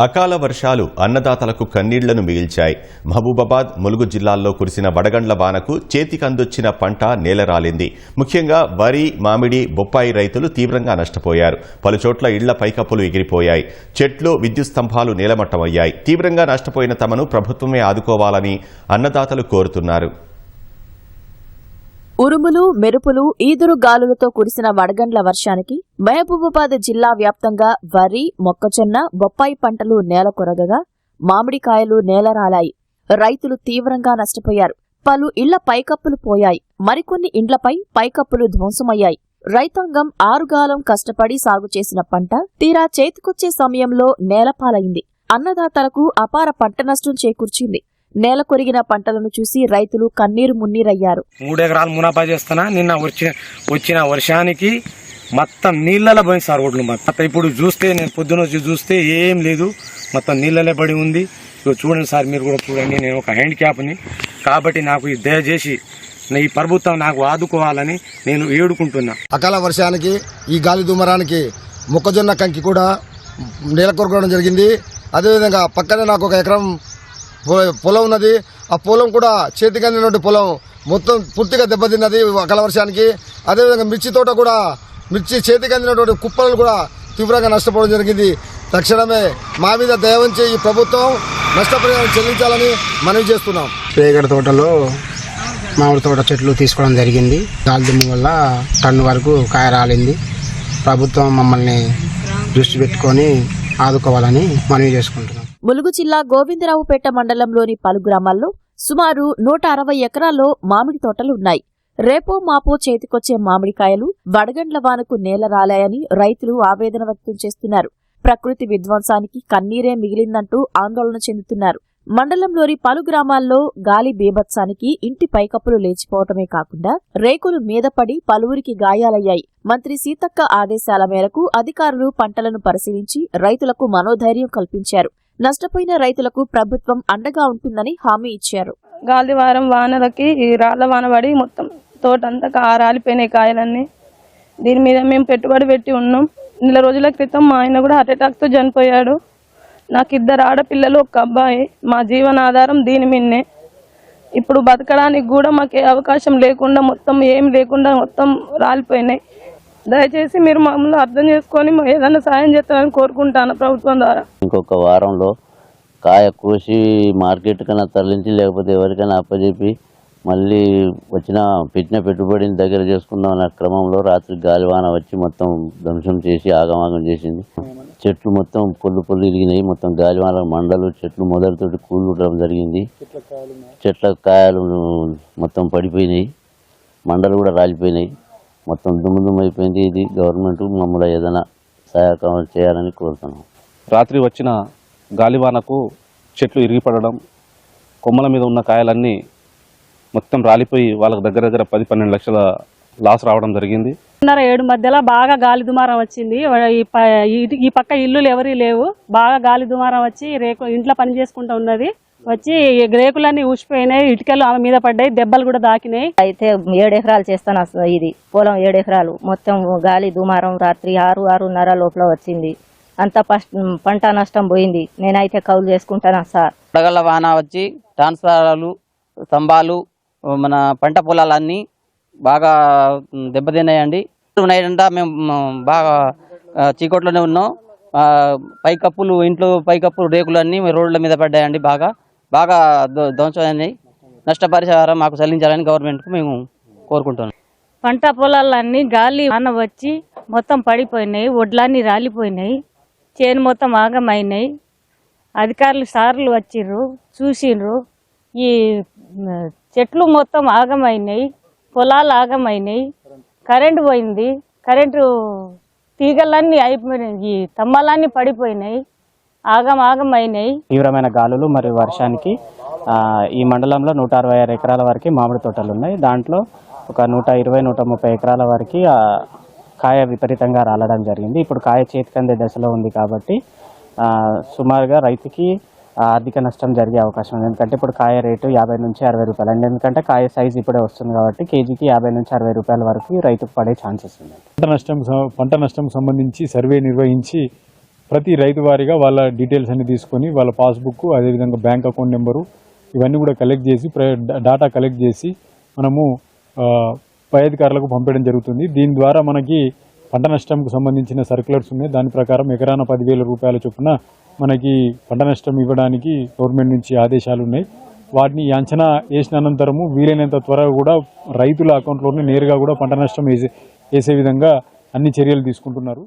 అకాల వర్షాలు అన్నదాతలకు కన్నీళ్లను మిగిల్చాయి. మహబూబాబాద్, ములుగు జిల్లాల్లో కురిసిన వడగండ్ల వానకు చేతికందొచ్చిన పంట నేలరాలింది. ముఖ్యంగా వరి, మామిడి, బొప్పాయి రైతులు తీవ్రంగా నష్టపోయారు. పలుచోట్ల ఇళ్ల పైకప్పులు ఎగిరిపోయాయి. చెట్లు, విద్యుత్ స్తంభాలు నేలమట్టమయ్యాయి. తీవ్రంగా నష్టపోయిన తమను ప్రభుత్వమే ఆదుకోవాలని అన్నదాతలు కోరుతున్నారు. ఉరుములు, మెరుపులు, ఈదురు గాలులతో కురిసిన వడగండ్ల వర్షానికి మహబూబాబాద్ జిల్లా వ్యాప్తంగా వరి, మొక్కజొన్న, బొప్పాయి పంటలు నేలకొరగగా మామిడికాయలు నేలరాలాయి. రైతులు తీవ్రంగా నష్టపోయారు. పలు ఇళ్ల పైకప్పులు పోయాయి. మరికొన్ని ఇండ్లపై పైకప్పులు ధ్వంసమయ్యాయి. రైతాంగం ఆరుగాలం కష్టపడి సాగు చేసిన పంట తీరా చేతికొచ్చే సమయంలో నేలపాలైంది. అన్నదాతలకు అపార పంట నష్టం చేకూర్చింది. నేల కొరిగిన పంటలను చూసి రైతులు కన్నీరు మున్నీరయ్యారు. 3 ఎకరాలు మునాపా చేస్తున్నా. నిన్న వచ్చిన వర్షానికి మొత్తం నీళ్ళలో పోయింది సార్ రోడ్లు. మొత్తం ఇప్పుడు చూస్తే నేను పొద్దున వచ్చి చూస్తే ఏం లేదు, మొత్తం నీళ్ళలో పడి ఉంది. చూడండి సార్, మీరు కూడా చూడండి. నేను ఒక హ్యాండ్ క్యాప్ని కాబట్టి నాకు దయచేసి ఈ ప్రభుత్వం నాకు ఆదుకోవాలని నేను ఏడుకుంటున్నా. అకాల వర్షానికి, ఈ గాలి దుమారానికి మొక్కజొన్న కంకి కూడా నేల కొరగడం జరిగింది. అదేవిధంగా పక్కనే నాకు 1 ఎకరం పొలం ఉన్నది. ఆ పొలం కూడా చేతికి అందినటువంటి పొలం మొత్తం పూర్తిగా దెబ్బతిన్నది అకాల వర్షానికి. అదేవిధంగా మిర్చి తోట కూడా, మిర్చి చేతికి అందినటువంటి కుప్పలు కూడా తీవ్రంగా నష్టపోవడం జరిగింది. తక్షణమే మా మీద దయ ఉంచి ఈ ప్రభుత్వం నష్టపరిహారం చెల్లించాలని మనవి చేస్తున్నాం. రేగడ తోటలో మామిడి తోట చెట్లు తీసుకోవడం జరిగింది. గాలిదుమ్ము వల్ల టన్ను వరకు కాయ రాలింది. ప్రభుత్వం మమ్మల్ని దృష్టి పెట్టుకొని ఆదుకోవాలని మనవి చేసుకుంటున్నాం. ములుగు జిల్లా గోవిందరావుపేట మండలంలోని పలు గ్రామాల్లో సుమారు 160 ఎకరాల్లో మామిడి తోటలున్నాయి. రేపో మాపో చేతికొచ్చే మామిడికాయలు వడగండ్ల వానకు నేలరాలాయని రైతులు ఆవేదన వ్యక్తం చేస్తున్నారు. ప్రకృతి విధ్వంసానికి కన్నీరే మిగిలిందంటూ ఆందోళన చెందుతున్నారు. మండలంలోని పలు గ్రామాల్లో గాలి బీభత్సానికి ఇంటి పైకప్పులు లేచిపోవటమే కాకుండా రేకులు మీదపడి పలువురికి గాయాలయ్యాయి. మంత్రి సీతక్క ఆదేశాల మేరకు అధికారులు పంటలను పరిశీలించి రైతులకు మనోధైర్యం కల్పించారు. నష్టపోయిన రైతులకు ప్రభుత్వం అండగా ఉంటుందని హామీ ఇచ్చారు. గాలివారం వానలకి రాళ్ల వాన పడి మొత్తం తోటంతా రాలిపోయినాయి కాయలన్నీ. దీని మీద మేము పెట్టుబడి పెట్టి ఉన్నాం. 4 రోజుల క్రితం మా ఆయన కూడా హార్ట్ అటాక్ తో చనిపోయాడు. నాకు 2 ఆడపిల్లలు, 1 అబ్బాయి. మా జీవనాధారం దీని మీదనే. ఇప్పుడు బతకడానికి కూడా మాకు అవకాశం లేకుండా మొత్తం ఏం లేకుండా మొత్తం రాలిపోయినాయి. దయచేసి మీరు మమ్మల్ని అర్థం చేసుకొని ఏదైనా సాయం చేస్తారని కోరుకుంటాను ప్రభుత్వం ద్వారా. ఇంకొక వారంలో కాయ కోసి మార్కెట్ కన్నా తరలించి లేకపోతే ఎవరికైనా అప్పచెప్పి మళ్ళీ పెట్టిన పెట్టుబడిని దగ్గర చేసుకుందాం అన్న క్రమంలో రాత్రి గాలివాన వచ్చి మొత్తం ధ్వంసం చేసి ఆగమాగం చేసింది. చెట్లు మొత్తం పొల్లు ఇరిగినాయి. మొత్తం గాలివాన మండలు చెట్లు మొదలుతోటి కూలడం జరిగింది. చెట్ల కాయలు మొత్తం పడిపోయినాయి. మండలు కూడా రాలిపోయినాయి. మొత్తం దుమ్ము అయిపోయింది. ఇది గవర్నమెంట్ మమ్మల్ని ఏదైనా సహాయకం చేయాలని కోరుతున్నాం. రాత్రి వచ్చిన గాలివానకు చెట్లు ఇరిగిపడడం, కొమ్మల మీద ఉన్న కాయలన్నీ మొత్తం రాలిపోయి వాళ్ళకి దగ్గర 10-12 లక్షల లాస్ రావడం జరిగింది. 7 మధ్యలో బాగా గాలి దుమారం వచ్చింది. ఈ పక్క ఇల్లులు ఎవరి లేవు. బాగా గాలి దుమారం వచ్చి ఇంట్లో పని చేసుకుంటూ ఉన్నది. వచ్చి రేకులన్నీ ఊసిపోయినాయి. ఇటుకలు ఆమె మీద పడ్డాయి. దెబ్బలు కూడా దాకినాయి. అయితే 7 ఎకరాలు చేస్తాను. ఇది పొలం 7 ఎకరాలు మొత్తం గాలి దుమారం రాత్రి 6-6:30 లోపల వచ్చింది. అంత పంట నష్టం పోయింది. నేనైతే కౌలు చేసుకుంటానా సార్. వడగళ్ల వాన వచ్చి ట్రాన్స్ఫార్మర్లు, స్తంభాలు, మన పంట పొలాలన్నీ బాగా దెబ్బతిన్నాయండి. నైట్ మేము బాగా చీకట్లోనే ఉన్నాం. పైకప్పులు, ఇంట్లో పైకప్పులు, రేకులన్నీ రోడ్ల మీద పడ్డాయండి. బాగా ధ్వంసమైనాయి. నష్టపరిహారం మాకు చెల్లించాలని గవర్నమెంట్కు మేము కోరుకుంటున్నాం. పంట పొలాలన్నీ గాలి వాన వచ్చి మొత్తం పడిపోయినాయి. వడ్లన్నీ రాలిపోయినాయి. చేను మొత్తం ఆగమైనాయి. అధికారులు సార్లు వచ్చిర్రు, చూసిండ్రు. ఈ చెట్లు మొత్తం ఆగమైనాయి. పొలాలు ఆగమైనాయి. కరెంటు పోయింది. కరెంటు తీగలన్నీ అయిపోయినాయి. ఈ స్తంభాలన్నీ పడిపోయినాయి. ఆగమైనాయి. తీవ్రమైన గాలులు మరియు వర్షానికి ఈ మండలంలో 166 ఎకరాల వరకు మామిడి తోటలు ఉన్నాయి. దాంట్లో ఒక 120-130 ఎకరాల వరకు కాయ విపరీతంగా రాలడం జరిగింది. ఇప్పుడు కాయ చేతికందే దశలో ఉంది కాబట్టి సుమారుగా రైతుకి ఆర్థిక నష్టం జరిగే అవకాశం ఉంది. ఎందుకంటే ఇప్పుడు కాయ రేటు 50 నుంచి 60 రూపాయలు అండి. ఎందుకంటే కాయ సైజ్ ఇప్పుడే వస్తుంది కాబట్టి కేజీకి 50 నుంచి 60 రూపాయల వరకు రైతుకు పడే ఛాన్సెస్ ఉన్నాయి. పంట నష్టం సంబంధించి సర్వే నిర్వహించి ప్రతి రైతు వారీగా వాళ్ళ డీటెయిల్స్ అన్ని తీసుకొని వాళ్ళ పాస్బుక్ అదేవిధంగా బ్యాంక్ అకౌంట్ నెంబరు ఇవన్నీ కూడా కలెక్ట్ చేసి డాటా కలెక్ట్ చేసి మనము పై అధికారులకు పంపడం జరుగుతుంది. దీని ద్వారా మనకి పంట నష్టంకు సంబంధించిన సర్క్యులర్స్ ఉన్నాయి. దాని ప్రకారం ఎకరాన 10,000 రూపాయల చొప్పున మనకి పంట నష్టం ఇవ్వడానికి గవర్నమెంట్ నుంచి ఆదేశాలు ఉన్నాయి. వాటిని అంచనా వేసిన అనంతరము వీలైనంత త్వరగా కూడా రైతుల అకౌంట్లోనే నేరుగా కూడా పంట నష్టం వేసే విధంగా అన్ని చర్యలు తీసుకుంటున్నారు.